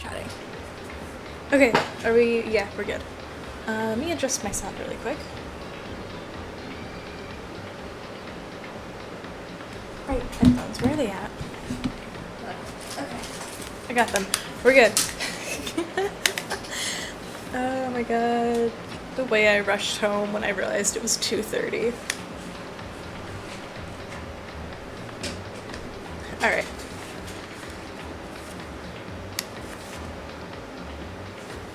chatting. Okay, are we? Yeah, we're good. Let me adjust my sound really quick. Right, headphones, where are they at? Okay, I got them. We're good. Oh my god. The way I rushed home when I realized it was 2:30. Alright.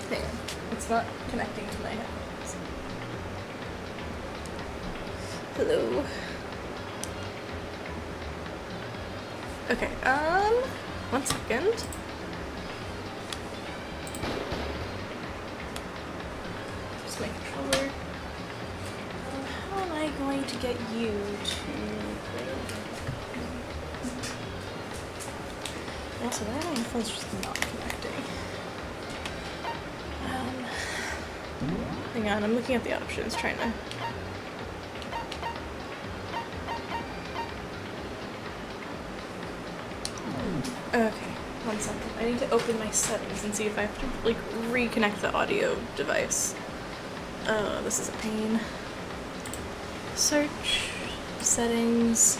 Hang on. It's not connecting to my headphones. Hello. Okay, 1 second. Just my controller. How am I going to get you to play? Also, why are my phone's just not connecting? Hang on, I'm looking at the options, trying to... Okay, 1 second. I need to open my settings and see if I have to, like, reconnect the audio device. Oh, this is a pain. Search, settings,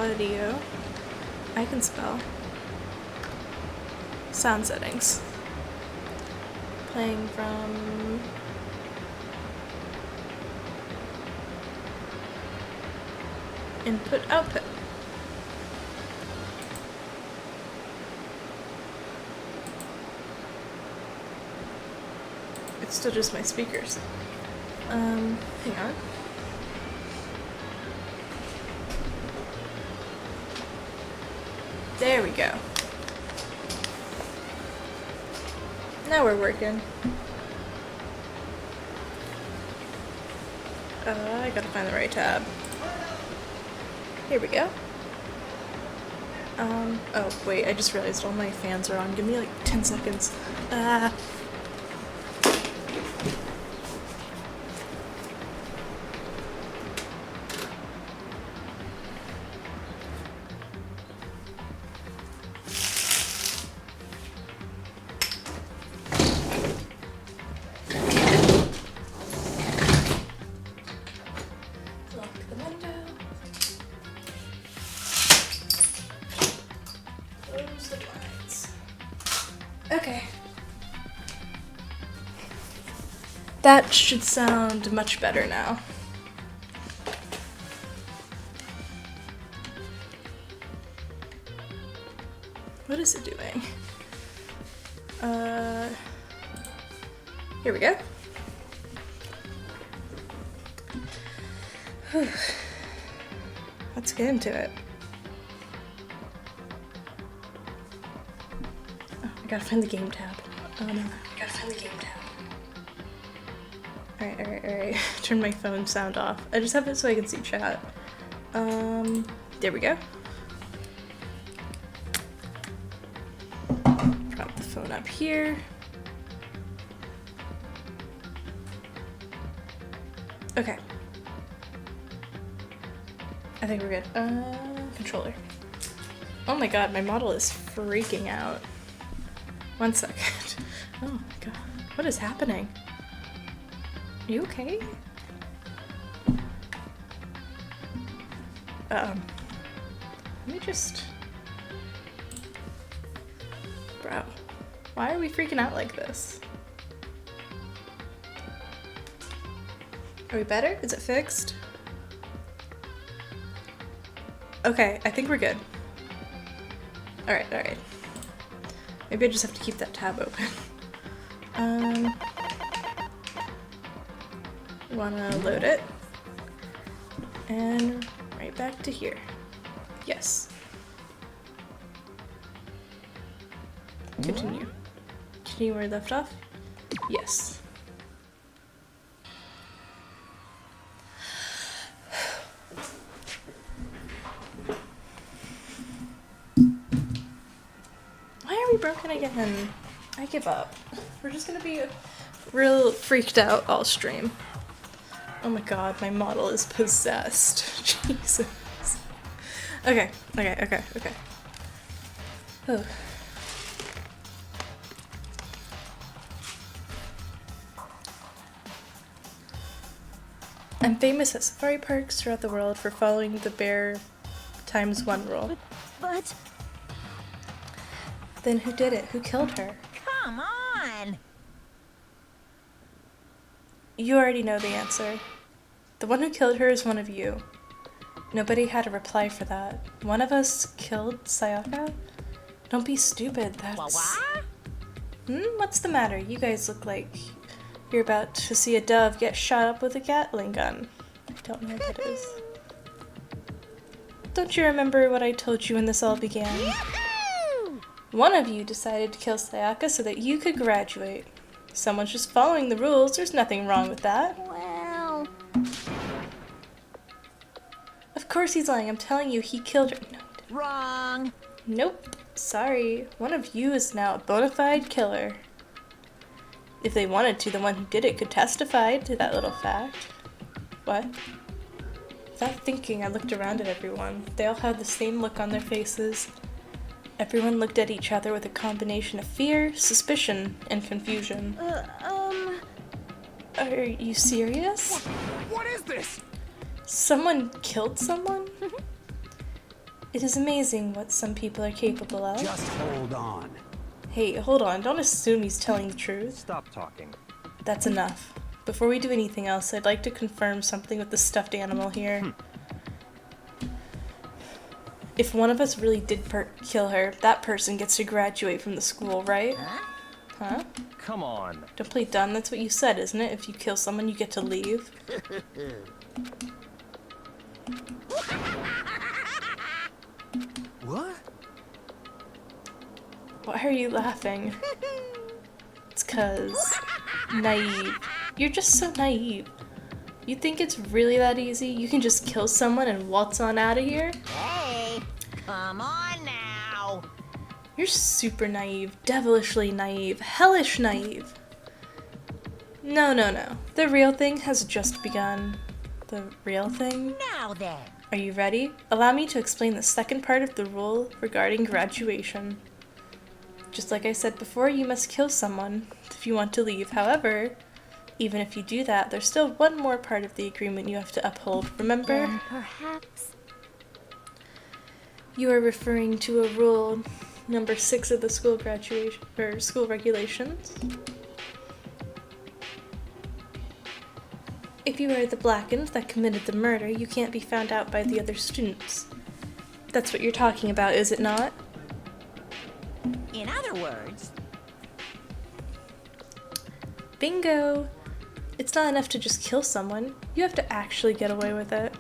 audio. I can spell. Sound settings. Playing from... input, output. It's still just my speakers. Hang on. There we go. Now we're working. I gotta find the right tab. Here we go. Oh wait, I just realized all my fans are on. Give me like 10 seconds. Okay. That should sound much better now. What is it doing? Here we go. Whew. Let's get into it. I gotta find the game tab. Oh no. I gotta find the game tab. Alright. Turn my phone sound off. I just have it so I can see chat. There we go. Drop the phone up here. Okay. I think we're good. Controller. Oh my god, my model is freaking out. 1 second. Oh my god. What is happening? Are you okay? Let me just... Bro. Why are we freaking out like this? Are we better? Is it fixed? Okay, I think we're good. Alright. Maybe I just have to keep that tab open. Wanna load it. And right back to here. Yes. Continue. Continue where I left off? Yes. Broken again. I give up. We're just gonna be real freaked out all stream. Oh my god, my model is possessed. Jesus. Okay. Oh. I'm famous at safari parks throughout the world for following the bear ×1 rule. But... Then who did it? Who killed her? Come on! You already know the answer. The one who killed her is one of you. Nobody had a reply for that. One of us killed Sayaka? Don't be stupid, that's... What's the matter? You guys look like you're about to see a dove get shot up with a Gatling gun. I don't know what that is. Don't you remember what I told you when this all began? Yahoo! One of you decided to kill Sayaka so that you could graduate. Someone's just following the rules. There's nothing wrong with that. Well... Of course he's lying. I'm telling you, he killed her. No. Wrong. Nope. Sorry. One of you is now a bona fide killer. If they wanted to, the one who did it could testify to that little fact. What? Without thinking, I looked around at everyone. They all had the same look on their faces. Everyone looked at each other with a combination of fear, suspicion, and confusion. Are you serious? What is this? Someone killed someone? It is amazing what some people are capable of. Just hold on. Hey, hold on. Don't assume he's telling the truth. Stop talking. That's enough. Before we do anything else, I'd like to confirm something with the stuffed animal here. If one of us really did kill her, that person gets to graduate from the school, right? Huh? Come on. Don't play dumb, that's what you said, isn't it? If you kill someone, you get to leave. What? Why are you laughing? It's 'cause... naive. You're just so naive. You think it's really that easy? You can just kill someone and waltz on out of here? Hey, come on now. You're super naive, devilishly naive, hellish naive. No, no, no. The real thing has just begun. The real thing? Now then. Are you ready? Allow me to explain the second part of the rule regarding graduation. Just like I said before, you must kill someone if you want to leave. However, even if you do that, there's still one more part of the agreement you have to uphold. Remember? Then perhaps... You are referring to a rule number 6 of the school graduation or school regulations. If you are the blackened that committed the murder, you can't be found out by the other students. That's what you're talking about, is it not? In other words... Bingo! It's not enough to just kill someone. You have to actually get away with it.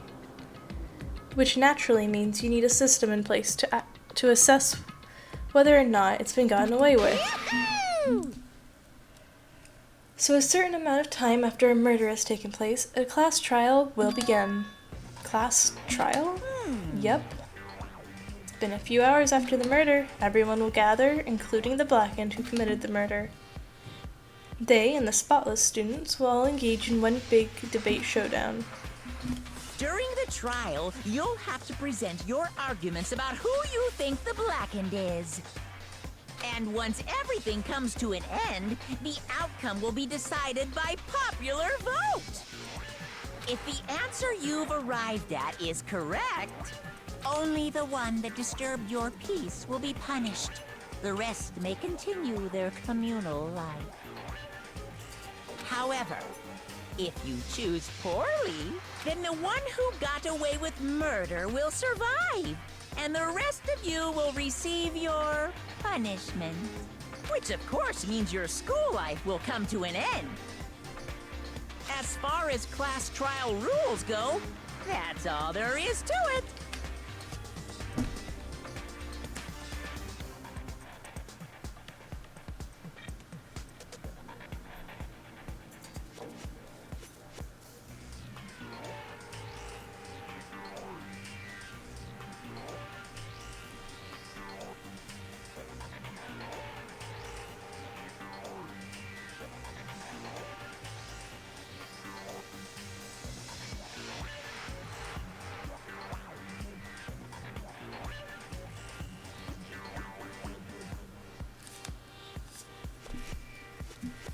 Which naturally means you need a system in place to assess whether or not it's been gotten away with. Yahoo! So a certain amount of time after a murder has taken place, a class trial will begin. Class trial? Yep. It's been a few hours after the murder. Everyone will gather, including the blackened who committed the murder. They and the spotless students will all engage in one big debate showdown. During the trial, you'll have to present your arguments about who you think the blackened is. And once everything comes to an end, the outcome will be decided by popular vote. If the answer you've arrived at is correct, only the one that disturbed your peace will be punished. The rest may continue their communal life. However, if you choose poorly, then the one who got away with murder will survive, and the rest of you will receive your punishment. Which of course means your school life will come to an end. As far as class trial rules go, that's all there is to it.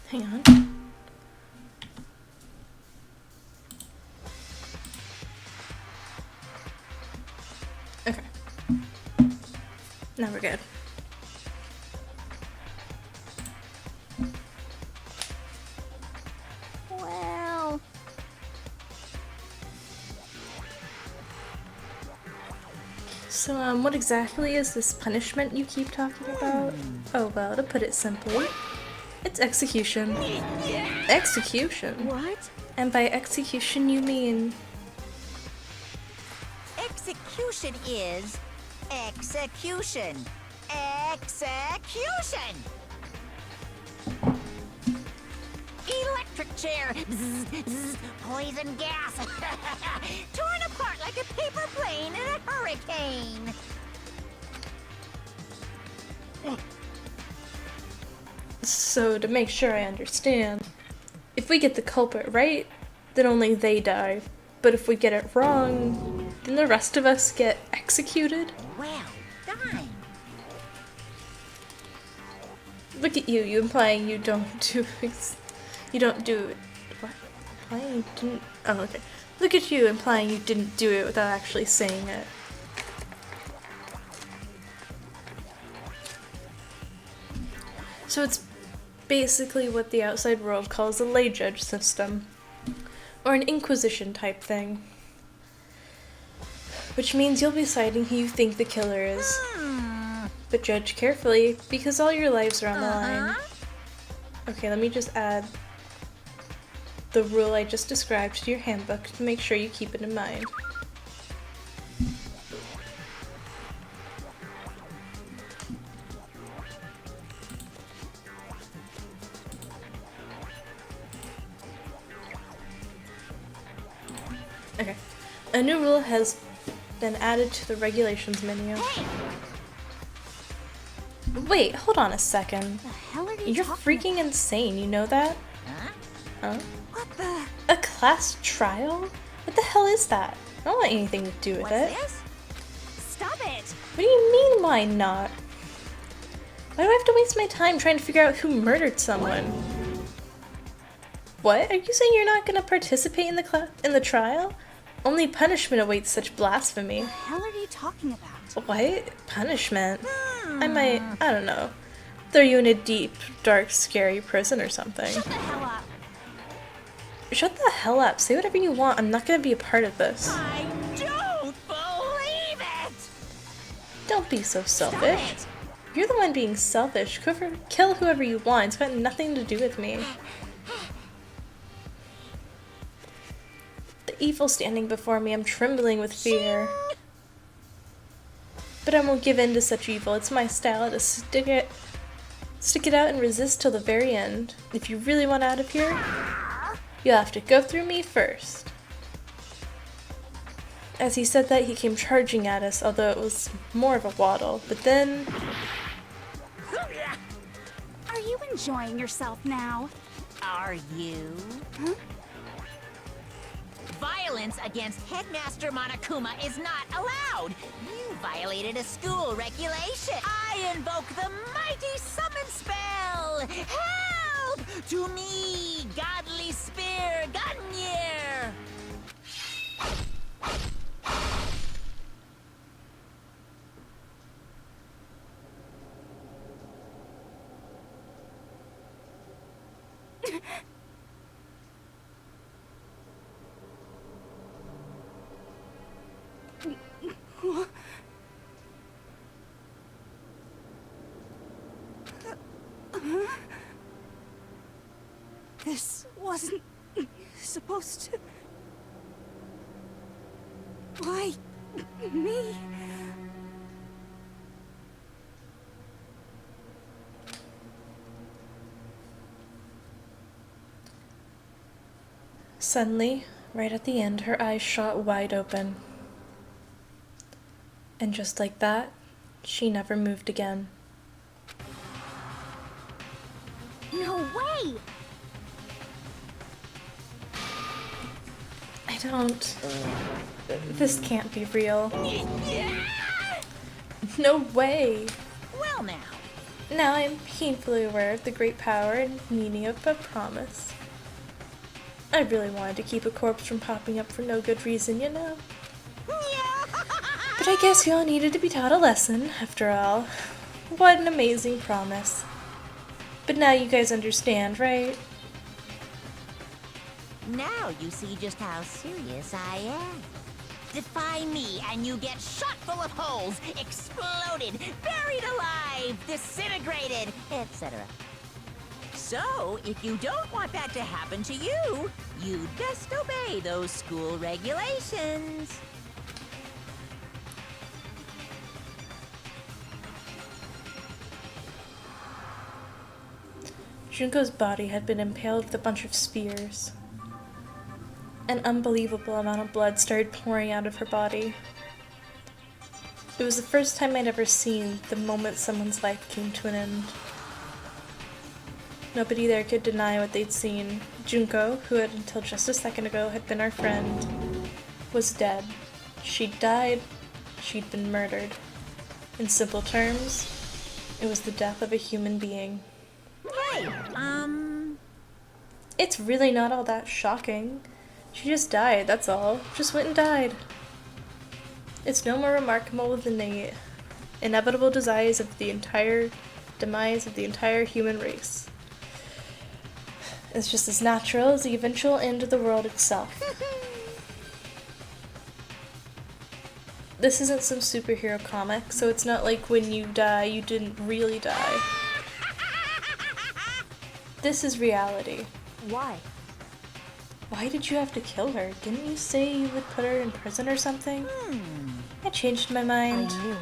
Hang on. Okay. Now we're good. Well, So, what exactly is this punishment you keep talking about? Oh, well, to put it simply, it's execution. Execution? what? And by execution, you mean... Execution is execution. Execution! Electric chair. Bzz, bzz, poison gas. Torn apart like a paper plane in a hurricane. So, to make sure I understand, if we get the culprit right, then only they die. But if we get it wrong, then the rest of us get executed? Well done. Look at you implying you don't do you don't do it. What? Implying you didn't... Oh, okay. Look at you implying you didn't do it without actually saying it. So it's basically what the outside world calls a lay judge system. Or an inquisition type thing. Which means you'll be deciding who you think the killer is. But judge carefully, because all your lives are on the line. Okay, let me just add the rule I just described to your handbook to make sure you keep it in mind. Okay. A new rule has been added to the regulations menu. Wait, hold on a second. The hell are you You're talking freaking insane, you know that? Huh? Huh? What the? A class trial? What the hell is that? I don't want anything to do with What's it. this? Stop it! What do you mean, why not? Why do I have to waste my time trying to figure out who murdered someone? What? Are you saying you're not gonna participate in the trial? Only punishment awaits such blasphemy. What the hell are you talking about? What? Punishment? I don't know, throw you in a deep, dark, scary prison or something. Shut the hell up. Shut the hell up. Say whatever you want. I'm not gonna be a part of this. I don't believe it! Don't be so selfish. You're the one being selfish. Kill whoever you want. It's got nothing to do with me. The evil standing before me. I'm trembling with fear. But I won't give in to such evil. It's my style to stick it out and resist till the very end. If you really want out of here, you'll have to go through me first. As he said that, he came charging at us, although it was more of a waddle. But then... Are you enjoying yourself now? Are you? Huh? Violence against Headmaster Monokuma is not allowed! You violated a school regulation! I invoke the mighty summon spell! Help! To me, godly spear, Gungnir! This wasn't supposed to... Why me? Suddenly, right at the end, her eyes shot wide open. And just like that, she never moved again. No way! I don't... This can't be real. No way! Well now, Now I am painfully aware of the great power and meaning of a promise. I really wanted to keep a corpse from popping up for no good reason, you know? But I guess y'all needed to be taught a lesson, after all. What an amazing promise. But now you guys understand, right? Now you see just how serious I am. Defy me and you get shot full of holes, exploded, buried alive, disintegrated, etc. So, if you don't want that to happen to you, you'd best obey those school regulations. Junko's body had been impaled with a bunch of spears. An unbelievable amount of blood started pouring out of her body. It was the first time I'd ever seen the moment someone's life came to an end. Nobody there could deny what they'd seen. Junko, who had until just a second ago had been our friend, was dead. She'd died. She'd been murdered. In simple terms, it was the death of a human being. Hey, It's really not all that shocking. She just died, that's all. Just went and died. It's no more remarkable than the inevitable demise of the entire human race. It's just as natural as the eventual end of the world itself. This isn't some superhero comic, so it's not like when you die, you didn't really die. This is reality. Why? Why did you have to kill her? Didn't you say you would put her in prison or something? I changed my mind. I knew it.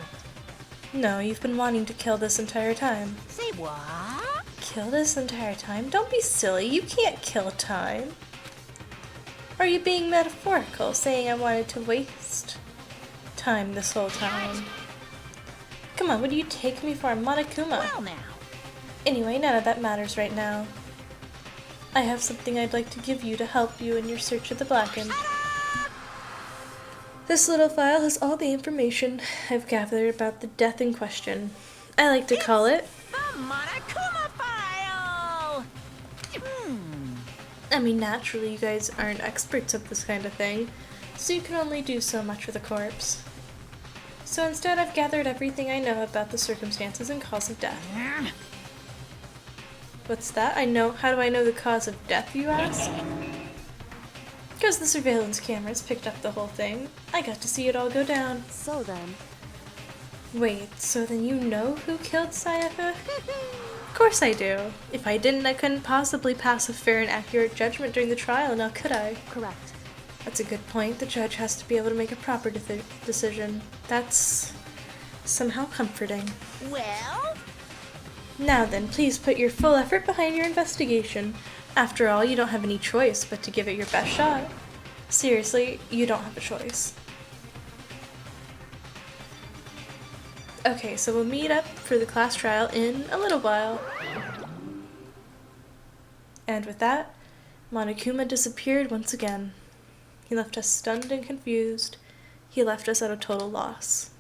No, you've been wanting to kill this entire time. say what? Kill this entire time? Don't be silly. You can't kill time. Are you being metaphorical, saying I wanted to waste time this whole time? Come on, what do you take me for, Monokuma? Well now. Anyway, none of that matters right now. I have something I'd like to give you to help you in your search of the Blackened. This little file has all the information I've gathered about the death in question. I like to call it... The Monokuma file! I mean, naturally, you guys aren't experts at this kind of thing, so you can only do so much with a corpse. So instead, I've gathered everything I know about the circumstances and cause of death. What's that? How do I know the cause of death, you ask? Because the surveillance cameras picked up the whole thing. I got to see it all go down. So then, Wait, so then you know who killed Sayaka? Of course I do. If I didn't, I couldn't possibly pass a fair and accurate judgment during the trial, now could I? correct. That's a good point. The judge has to be able to make a proper decision. That's somehow comforting. Well, Now then, please put your full effort behind your investigation. After all, you don't have any choice but to give it your best shot. Seriously, you don't have a choice. Okay, so we'll meet up for the class trial in a little while. And with that, Monokuma disappeared once again. He left us stunned and confused. He left us at a total loss.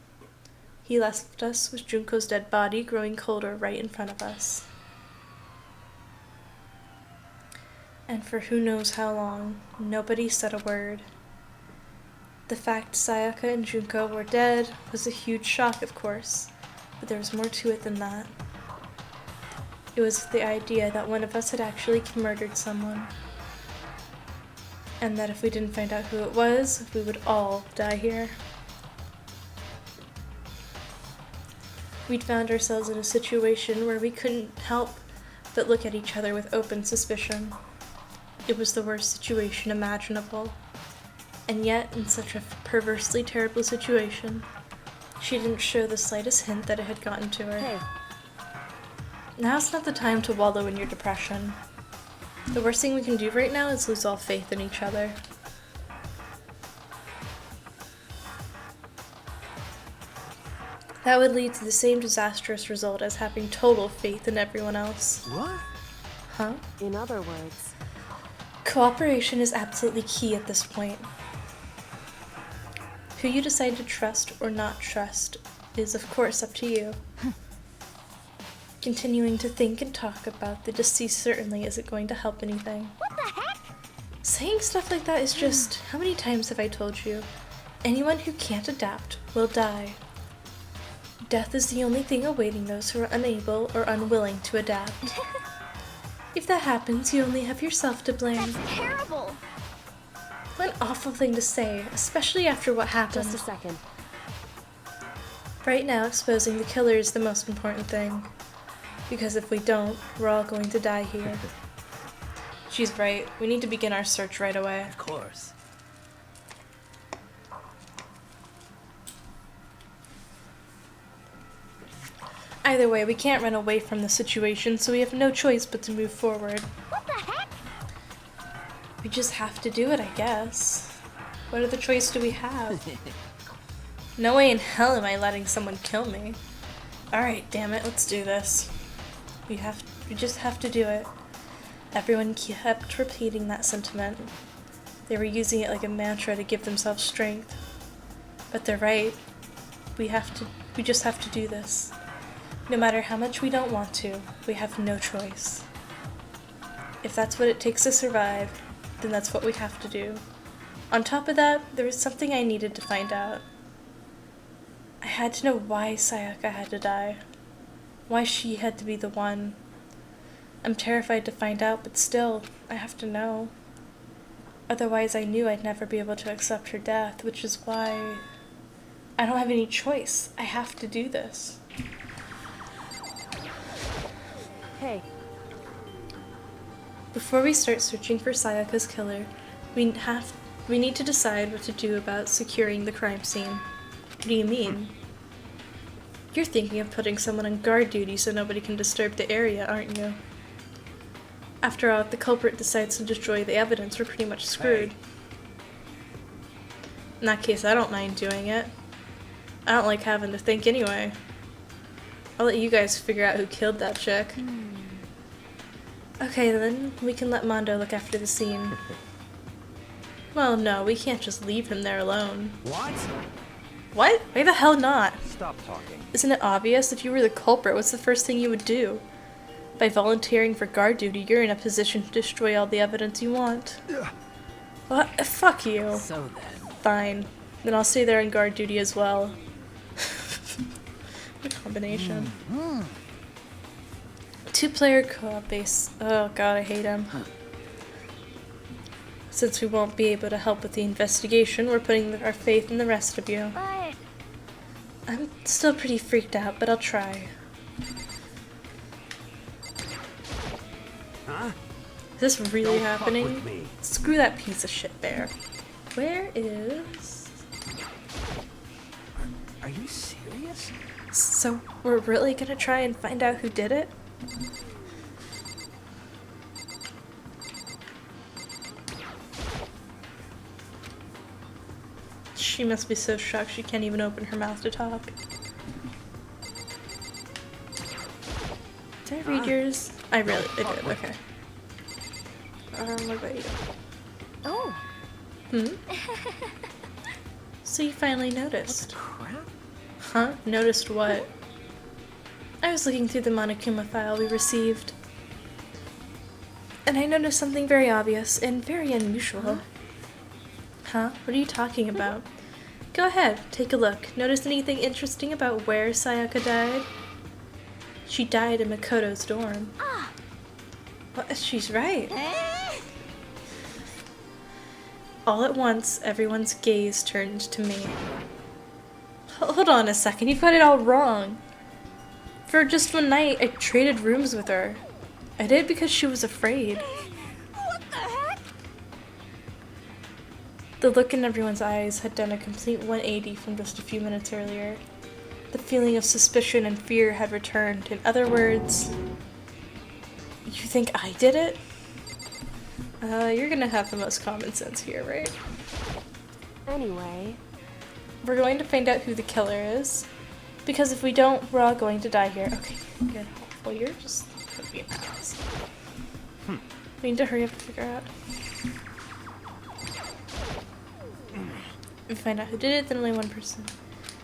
He left us with Junko's dead body growing colder right in front of us. And for who knows how long, nobody said a word. The fact Sayaka and Junko were dead was a huge shock, of course, but there was more to it than that. It was the idea that one of us had actually murdered someone, and that if we didn't find out who it was, we would all die here. We'd found ourselves in a situation where we couldn't help but look at each other with open suspicion. It was the worst situation imaginable. And yet, in such a perversely terrible situation, she didn't show the slightest hint that it had gotten to her. Hey, Now's not the time to wallow in your depression. The worst thing we can do right now is lose all faith in each other. That would lead to the same disastrous result as having total faith in everyone else. What? Huh? in other words, Cooperation is absolutely key at this point. Who you decide to trust or not trust is, of course, up to you. Continuing to think and talk about the deceased certainly isn't going to help anything. What the heck? Saying stuff like that is just, how many times have I told you? Anyone who can't adapt will die. Death is the only thing awaiting those who are unable or unwilling to adapt. If that happens, you only have yourself to blame. That's terrible. What an awful thing to say, especially after what happened. Just a second. Right now, exposing the killer is the most important thing. Because if we don't, we're all going to die here. She's right. We need to begin our search right away. Of course. Either way, we can't run away from the situation, so we have no choice but to move forward. What the heck? We just have to do it, I guess. What other choice do we have? No way in hell am I letting someone kill me. Alright, damn it, let's do this. We just have to do it. Everyone kept repeating that sentiment. They were using it like a mantra to give themselves strength. But they're right. We just have to do this. No matter how much we don't want to, we have no choice. If that's what it takes to survive, then that's what we have to do. On top of that, there was something I needed to find out. I had to know why Sayaka had to die. Why she had to be the one. I'm terrified to find out, but still, I have to know. Otherwise, I knew I'd never be able to accept her death, which is why I don't have any choice. I have to do this. Hey, Before we start searching for Sayaka's killer, we need to decide what to do about securing the crime scene. What do you mean? You're thinking of putting someone on guard duty so nobody can disturb the area, aren't you? After all, if the culprit decides to destroy the evidence, we're pretty much screwed. In that case, I don't mind doing it. I don't like having to think anyway. I'll let you guys figure out who killed that chick. Okay, then we can let Mondo look after the scene. Well, no, we can't just leave him there alone. What? What? Why the hell not? Stop talking. Isn't it obvious? If you were the culprit, what's the first thing you would do? By volunteering for guard duty, you're in a position to destroy all the evidence you want. What? Fuck you. So then. Fine. Then I'll stay there on guard duty as well. What a combination. Two-player co-op base. Oh god, I hate him. Since we won't be able to help with the investigation, we're putting our faith in the rest of you. But I'm still pretty freaked out, but I'll try. Huh? Is this really Don't fuck happening? with me. Screw that piece of shit bear. Where is... Are you serious? So, we're really gonna try and find out who did it? She must be so shocked she can't even open her mouth to talk. Did I read yours? I did, okay. What about you? oh, So you finally noticed. Crap. Huh? Noticed what? I was looking through the Monokuma file we received. And I noticed something very obvious and very unusual. Huh? What are you talking about? Go ahead, take a look. Notice anything interesting about where Sayaka died? She died in Makoto's dorm. Well, she's right. All at once, everyone's gaze turned to me. Hold on a second, you've got it all wrong. For just one night, I traded rooms with her. I did because she was afraid. what the heck? The look in everyone's eyes had done a complete 180 from just a few minutes earlier. The feeling of suspicion and fear had returned. In other words, you think I did it? You're gonna have the most common sense here, right? anyway. We're going to find out who the killer is. Because if we don't, we're all going to die here. Okay, good. Well, you're just gonna be a mouse. We need to hurry up and figure out. If we find out who did it, then only one person.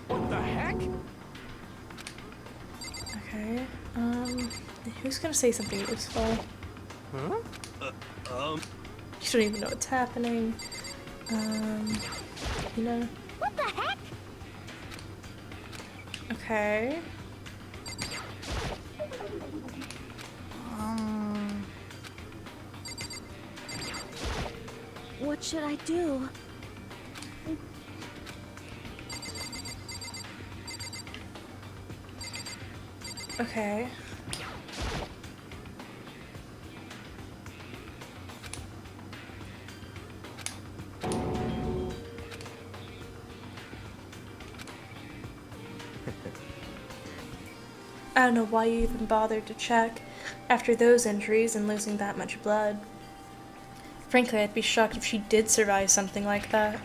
What the heck? Okay. Who's gonna say something useful? Huh? You don't even know what's happening. You know. What the heck? Okay. What should I do? Okay. I don't know why you even bothered to check after those injuries and losing that much blood. Frankly, I'd be shocked if she did survive something like that.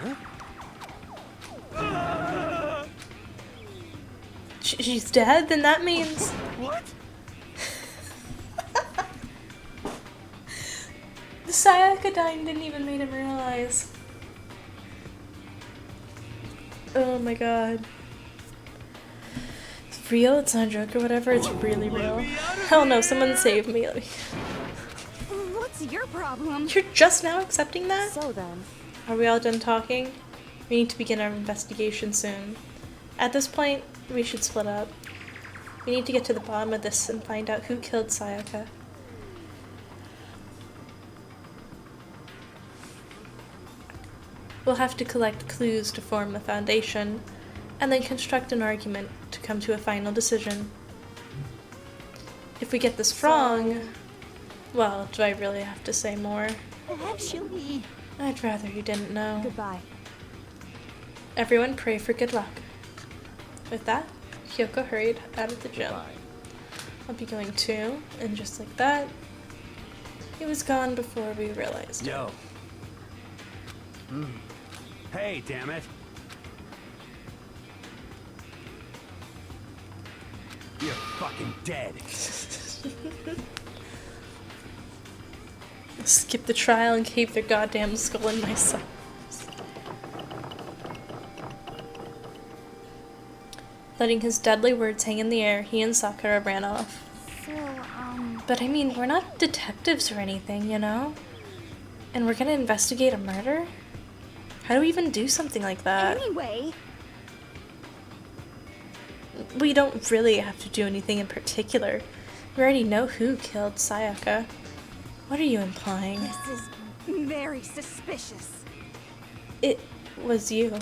She's dead? Then that means... What? The Sayaka-dyne didn't even make him realize. Oh my god. It's real? It's not a joke or whatever? It's really real. Hell no, someone save me. What's your problem? You're just now accepting that? So then, Are we all done talking? We need to begin our investigation soon. At this point, we should split up. We need to get to the bottom of this and find out who killed Sayaka. We'll have to collect clues to form a foundation, and then construct an argument to come to a final decision. If we get this wrong, well, do I really have to say more? Actually, I'd rather you didn't know. goodbye. Everyone pray for good luck. With that, Hyoko hurried out of the gym. Bye. I'll be going too, and just like that, he was gone before we realized it. Yo. Hey, damn it. You're fucking dead. Skip the trial and keep their goddamn skull in my sight. Letting his deadly words hang in the air, he and Sakura ran off. So, But I mean, we're not detectives or anything, you know? And we're gonna investigate a murder? How do we even do something like that? anyway, We don't really have to do anything in particular. We already know who killed Sayaka. What are you implying? this is very suspicious. It was you.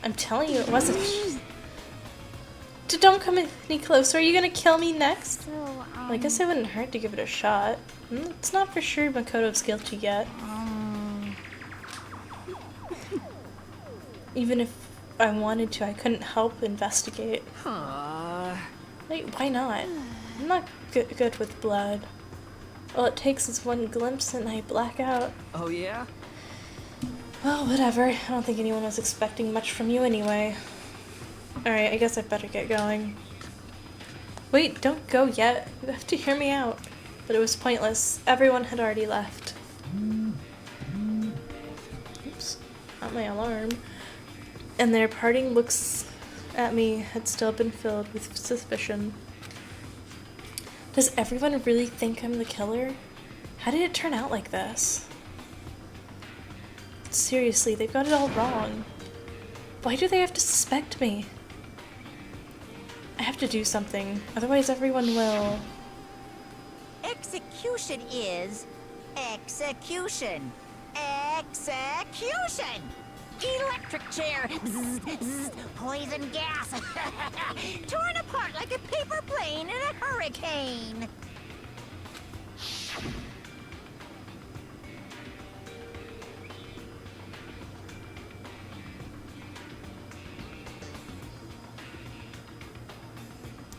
I'm telling you, it wasn't. Don't come any closer. Are you gonna kill me next? So, Well, I guess it wouldn't hurt to give it a shot. It's not for sure Makoto's guilty yet. Even if I wanted to, I couldn't help investigate. Wait, why not? I'm not good with blood. All it takes is one glimpse and I black out. Oh, yeah? Well, whatever. I don't think anyone was expecting much from you anyway. Alright, I guess I better get going. Wait, don't go yet. You have to hear me out. But it was pointless. Everyone had already left. Oops. Not my alarm. And their parting looks at me had still been filled with suspicion. Does everyone really think I'm the killer? How did it turn out like this? Seriously, they've got it all wrong. Why do they have to suspect me? I have to do something, otherwise everyone will. execution is execution. Execution! Electric chair! Bzz, bzz, poison gas! Torn apart like a paper plane in a hurricane!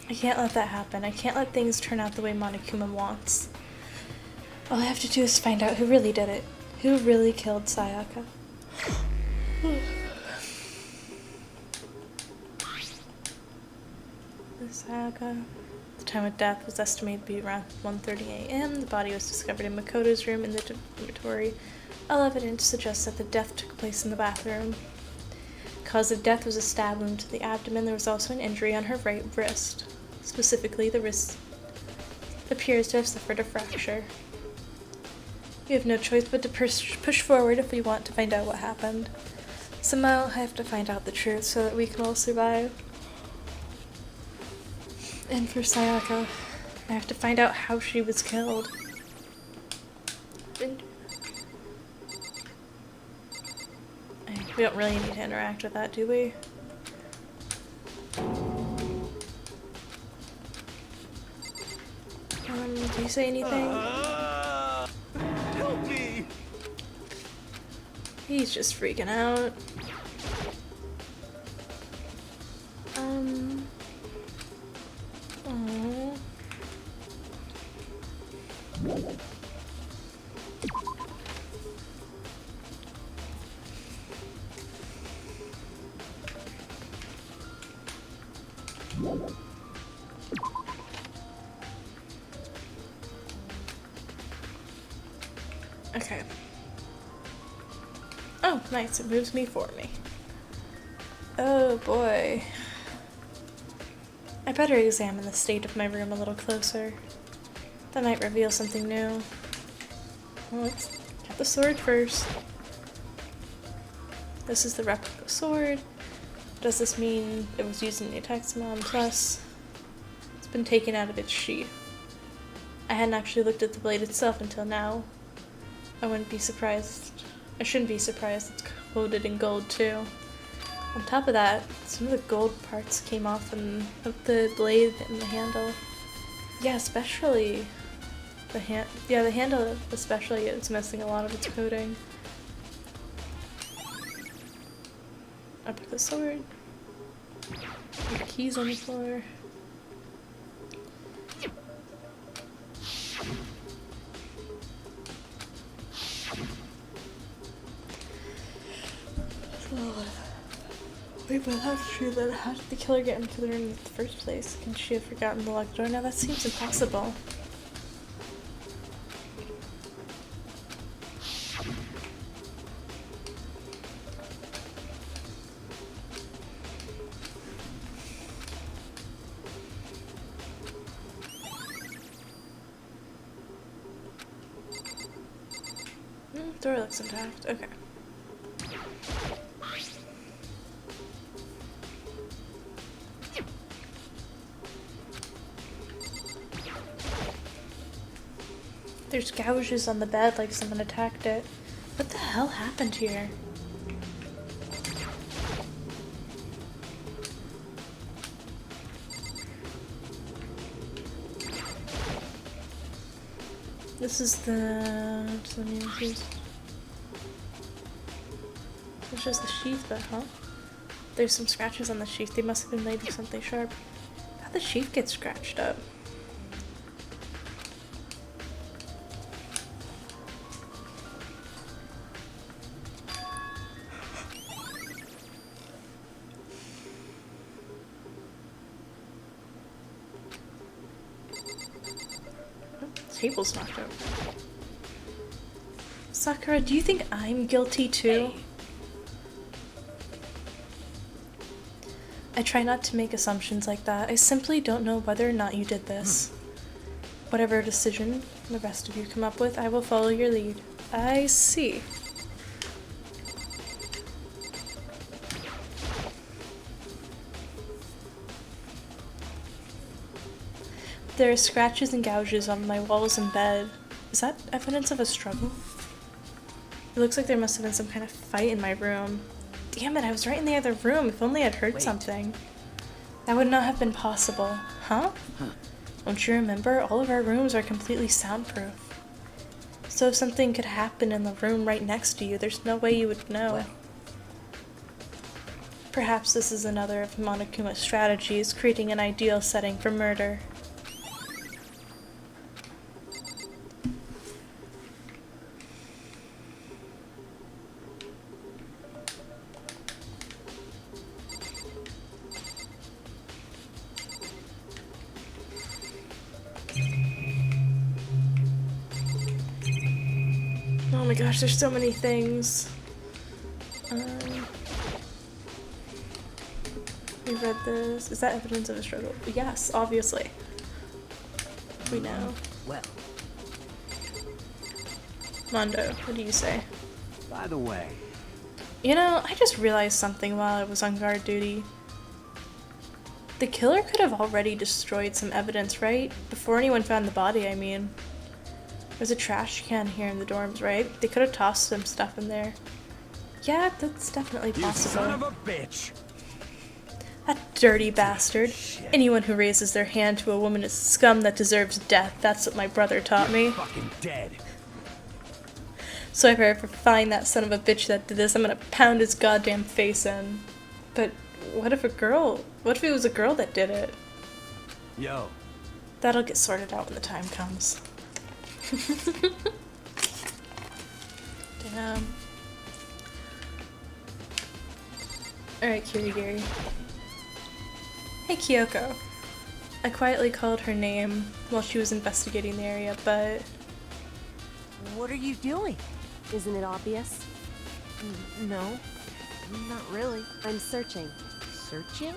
I can't let that happen. I can't let things turn out the way Monokuma wants. All I have to do is find out who really did it. Who really killed Sayaka. Sayaka. The time of death was estimated to be around 1:30 a.m. The body was discovered in Makoto's room in the dormitory. All evidence suggests that the death took place in the bathroom. Cause of death was a stab wound to the abdomen. There was also an injury on her right wrist. Specifically, the wrist appears to have suffered a fracture. We have no choice but to push forward if we want to find out what happened. Somehow, I have to find out the truth so that we can all survive. And for Sayaka, I have to find out how she was killed. We don't really need to interact with that, do we? Do you say anything? Help me! He's just freaking out. Aww. Okay. Oh, nice. It moves me for me. Oh boy. I better examine the state of my room a little closer. That might reveal something new. Well, let's get the sword first. This is the replica sword. Does this mean it was used in the Ataxamon? Plus, it's been taken out of its sheath. I hadn't actually looked at the blade itself until now. I wouldn't be surprised. I shouldn't be surprised it's coated in gold too. On top of that, some of the gold parts came off of the blade and the handle. Yeah, especially the the handle especially is missing a lot of its coating. I put the sword. The keys on the floor. Wait, but that's true. Then how did the killer get into the room in the first place? Can she have forgotten the locked door? Now that seems impossible. Door looks intact. Okay. There's gouges on the bed like someone attacked it. What the hell happened here? This is the... It's just the sheath, but huh? There's some scratches on the sheath. They must have been made with something sharp. How'd the sheath get scratched up? Table's knocked over. Sakura, do you think I'm guilty too? I try not to make assumptions like that. I simply don't know whether or not you did this. Whatever decision the rest of you come up with, I will follow your lead. I see. There are scratches and gouges on my walls and bed. Is that evidence of a struggle? It looks like there must have been some kind of fight in my room. Damn it, I was right in the other room. If only I'd heard something. That would not have been possible. Huh? Don't you remember? All of our rooms are completely soundproof. So if something could happen in the room right next to you, there's no way you would know. Well. Perhaps this is another of Monokuma's strategies, creating an ideal setting for murder. Oh my gosh, there's so many things. We read this. Is that evidence of a struggle? Yes, obviously. we know. Well, Mondo, what do you say? By the way, You know, I just realized something while I was on guard duty. The killer could have already destroyed some evidence, right? Before anyone found the body, I mean. There's a trash can here in the dorms, right? They could have tossed some stuff in there. Yeah, that's definitely you possible. son of a bitch! That dirty bastard. Shit. Anyone who raises their hand to a woman is scum that deserves death. That's what my brother taught me. You're fucking dead. So if I ever find that son of a bitch that did this, I'm gonna pound his goddamn face in. But what if it was a girl that did it? Yo, That'll get sorted out when the time comes. Damn. Alright, Kirigiri. Hey, Kyoko. I quietly called her name while she was investigating the area, but... what are you doing? Isn't it obvious? No, not really. I'm searching. Searching?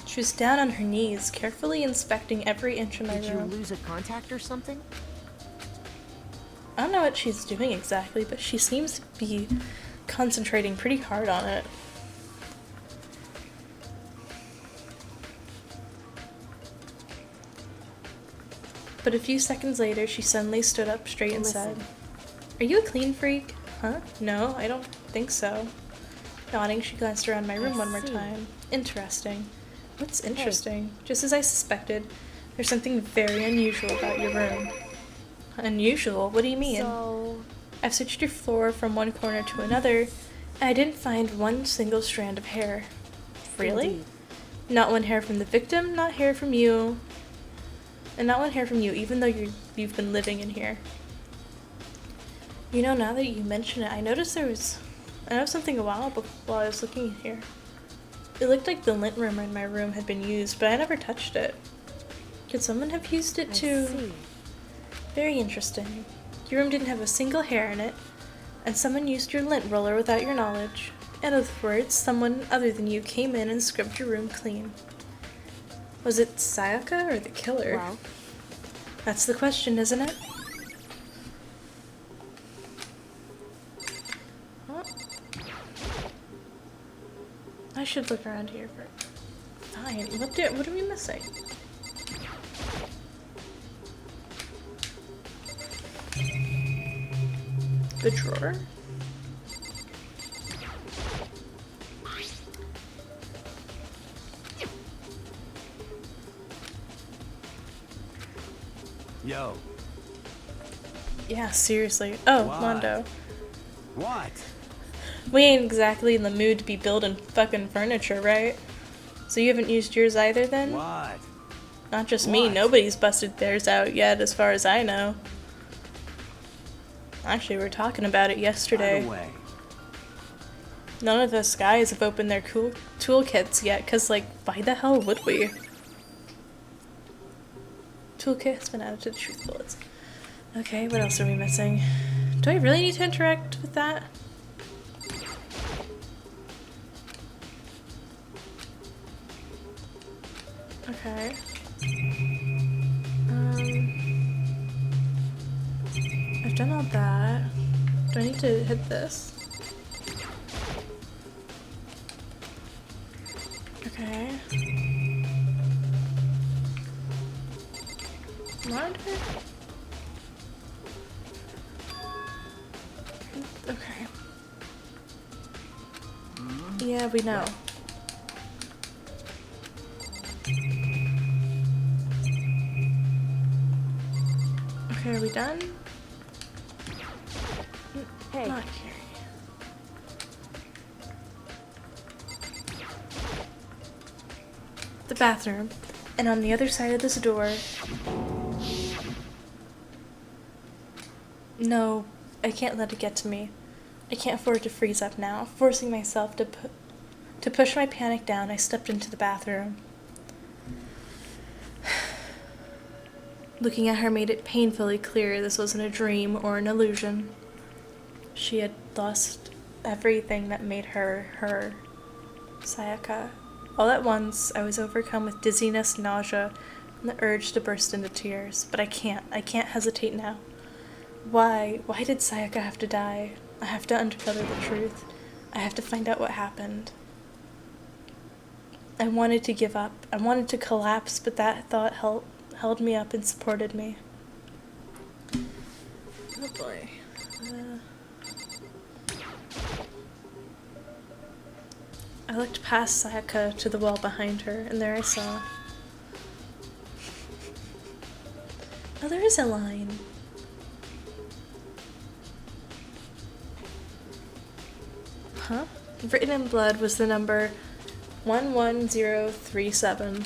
She was down on her knees, carefully inspecting every inch of my Did you room. lose a contact or something? I don't know what she's doing exactly, but she seems to be concentrating pretty hard on it. But a few seconds later, she suddenly stood up straight and said, "Are you a clean freak?" Huh? No, I don't think so. Nodding, she glanced around my room one more time. Interesting. What's interesting? Just as I suspected, there's something very unusual about your room. Unusual? What do you mean? So, I've searched your floor from one corner to another, and I didn't find one single strand of hair. Really? indeed. Not one hair from the victim, not hair from you, and not one hair from you, even though you've been living in here. You know, now that you mention it, I noticed something while I was looking in here. It looked like the lint room in my room had been used, but I never touched it. Could someone have used it I to... see. Very interesting. Your room didn't have a single hair in it, and someone used your lint roller without your knowledge. In other words, someone other than you came in and scrubbed your room clean. Was it Sayaka or the killer? Well, That's the question, isn't it? Huh? I should look around here for... Fine. What are we missing? The drawer? yo, Yeah, seriously. Oh, What? Mondo. what? We ain't exactly in the mood to be building fucking furniture, right? So you haven't used yours either then? What? Not just me, What? nobody's busted theirs out yet as far as I know. Actually, we were talking about it By yesterday. the way, None of us guys have opened their cool toolkits yet, cause like, why the hell would we? Toolkit has been added to the truth bullets. Okay, what else are we missing? Do I really need to interact with that? Okay. I've done all that. Do I need to hit this? Okay. Monitor? Okay. Yeah, we know. Okay, are we done? hey, Not here. The bathroom. And on the other side of this door... No, I can't let it get to me. I can't afford to freeze up now. Forcing myself to push my panic down, I stepped into the bathroom. Looking at her made it painfully clear this wasn't a dream or an illusion. She had lost everything that made her her. Sayaka. All at once, I was overcome with dizziness, nausea, and the urge to burst into tears, but I can't. I can't hesitate now. Why? Why did Sayaka have to die? I have to uncover the truth. I have to find out what happened. I wanted to give up. I wanted to collapse, but that thought held me up and supported me. Oh boy. I looked past Sayaka to the wall behind her, and there I saw... Oh, there is a line. Huh? Written in blood was the number 11037.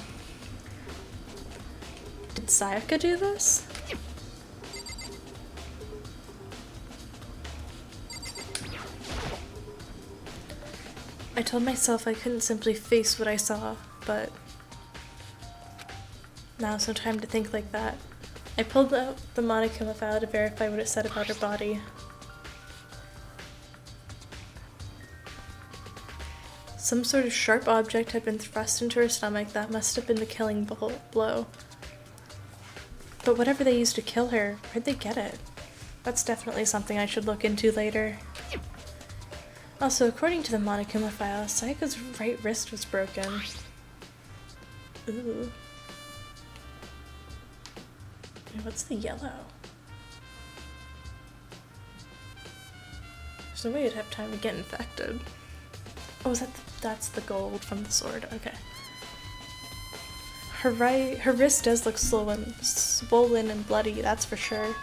Did Sayaka do this? I told myself I couldn't simply face what I saw, but now's no time to think like that. I pulled out the Monokuma file to verify what it said about her body. Some sort of sharp object had been thrust into her stomach. That must have been the killing blow. But whatever they used to kill her, where'd they get it? That's definitely something I should look into later. Also, according to the Monokuma file, Sayaka's right wrist was broken. Ooh. What's the yellow? There's no way I'd have time to get infected. Oh, that's the gold from the sword. Okay. Her wrist does look swollen and bloody, that's for sure.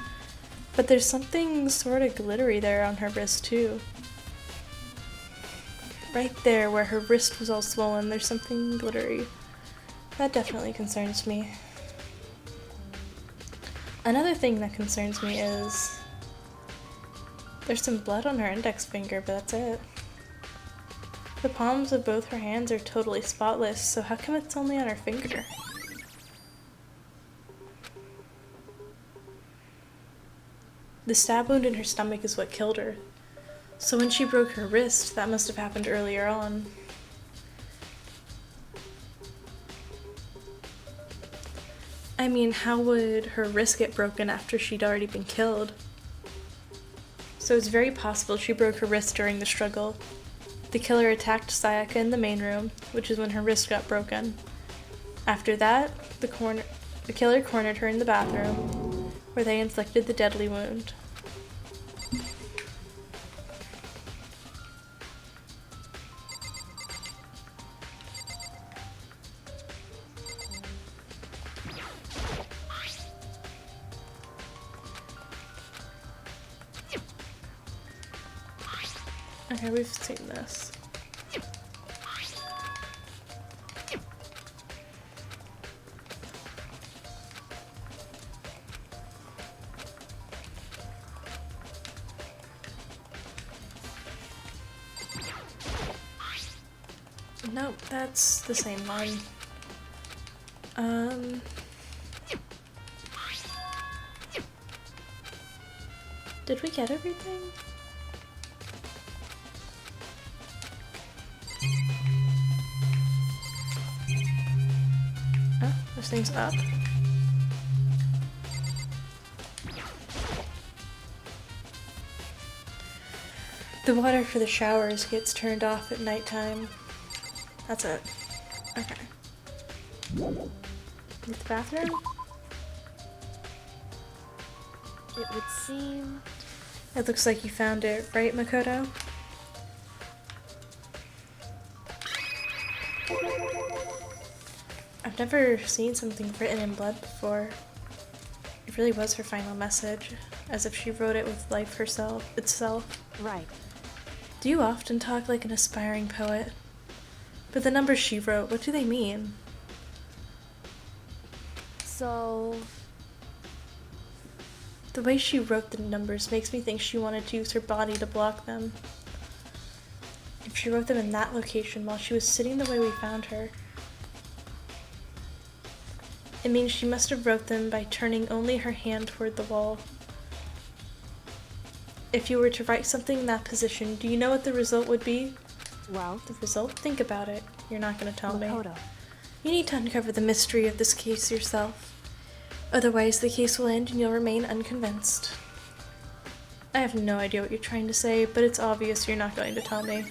But there's something sort of glittery there on her wrist too. Right there where her wrist was all swollen, there's something glittery. That definitely concerns me. Another thing that concerns me is there's some blood on her index finger, but that's it. The palms of both her hands are totally spotless, so how come it's only on her finger? The stab wound in her stomach is what killed her. So when she broke her wrist, that must have happened earlier on. I mean, how would her wrist get broken after she'd already been killed? So it's very possible she broke her wrist during the struggle. The killer attacked Sayaka in the main room, which is when her wrist got broken. After that, the killer cornered her in the bathroom, where they inflicted the deadly wound. Okay, we've seen this. Nope, that's the same one. Did we get everything? Oh, this thing's up. The water for the showers gets turned off at nighttime. That's it. Okay. The bathroom? It would seem... It looks like you found it, right, Makoto? I've never seen something written in blood before. It really was her final message, as if she wrote it with life itself. Right. Do you often talk like an aspiring poet? But the numbers she wrote, what do they mean? So... The way she wrote the numbers makes me think she wanted to use her body to block them. If she wrote them in that location while she was sitting the way we found her, it means she must have wrote them by turning only her hand toward the wall. If you were to write something in that position, do you know what the result would be? Well, The result? Think about it. You're not going to tell me. Makoto, You need to uncover the mystery of this case yourself. Otherwise, the case will end and you'll remain unconvinced. I have no idea what you're trying to say, but it's obvious you're not going to tell me.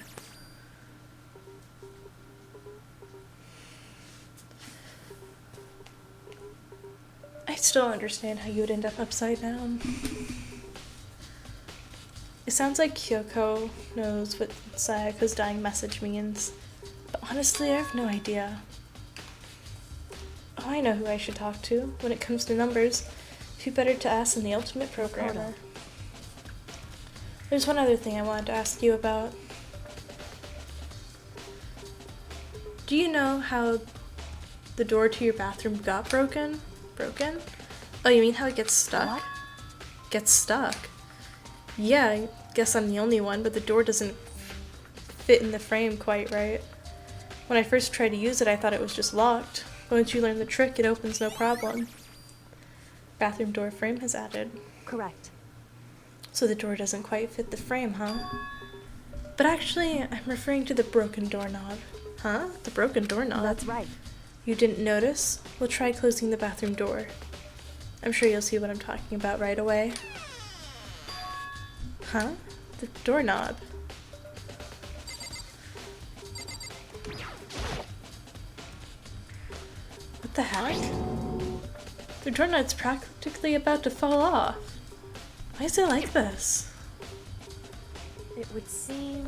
I still don't understand how you would end up upside down. It sounds like Kyoko knows what Sayaka's dying message means, but honestly, I have no idea. Oh, I know who I should talk to. When it comes to numbers, who better to ask than the ultimate programmer? There's one other thing I wanted to ask you about. Do you know how the door to your bathroom got broken? Broken? Oh, you mean how it gets stuck? What? Gets stuck? Yeah, I guess I'm the only one, but the door doesn't fit in the frame quite right. When I first tried to use it, I thought it was just locked. But once you learn the trick, it opens no problem. Bathroom door frame has added. Correct. So the door doesn't quite fit the frame, huh? But actually, I'm referring to the broken doorknob. Huh? The broken doorknob? That's right. You didn't notice? We'll try closing the bathroom door. I'm sure you'll see what I'm talking about right away. Huh? The doorknob. What the heck? The doorknob's practically about to fall off. Why is it like this? It would seem...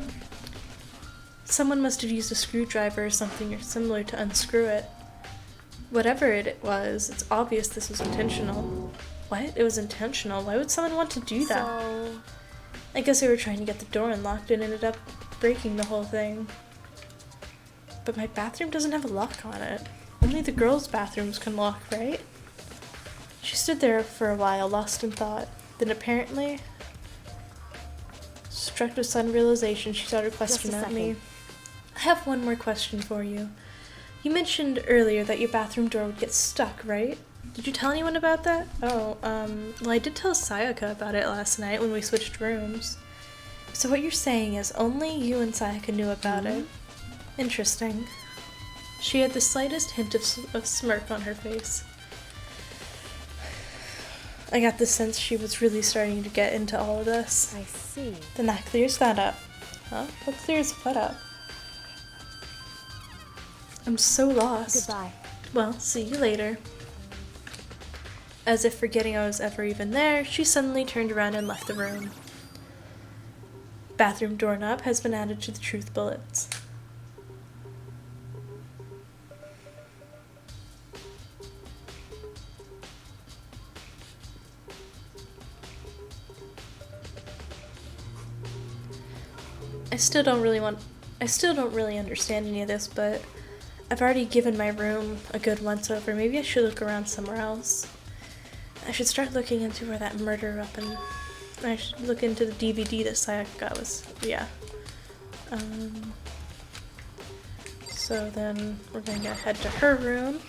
Someone must have used a screwdriver or something similar to unscrew it. Whatever it was, it's obvious this was intentional. What? It was intentional? Why would someone want to do that? So... I guess they were trying to get the door unlocked and ended up breaking the whole thing. But my bathroom doesn't have a lock on it. Only the girls' bathrooms can lock, right? She stood there for a while, lost in thought. Then apparently, struck with sudden realization, she started questioning at me. I have one more question for you. You mentioned earlier that your bathroom door would get stuck, right? Did you tell anyone about that? Oh, well, I did tell Sayaka about it last night when we switched rooms. So what you're saying is only you and Sayaka knew about it. Interesting. She had the slightest hint of smirk on her face. I got the sense she was really starting to get into all of this. I see. Then that clears that up. Huh? What clears what up? I'm so lost. Goodbye. Well, see you later. As if forgetting I was ever even there, she suddenly turned around and left the room. Bathroom doorknob has been added to the truth bullets. I still don't really understand any of this, but I've already given my room a good once over. Maybe I should look around somewhere else. I should start looking into where that murder weapon... I should look into the DVD that Sayaka was... yeah. So then we're going to head to her room.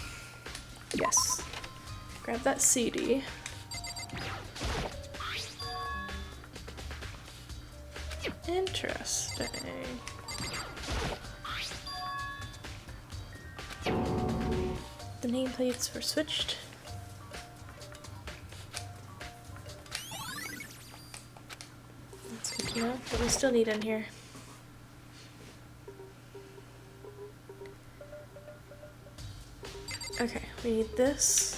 Yes. Grab that CD. Interesting. The nameplates were switched. That's good to know, but we still need in here. Okay, we need this.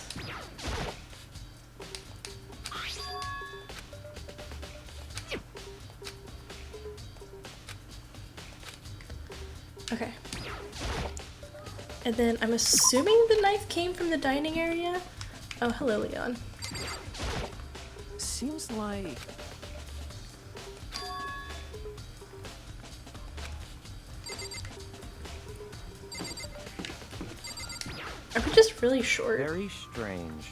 Okay. And then I'm assuming the knife came from the dining area? Oh, hello, Leon. Seems like... Are we just really short? very strange.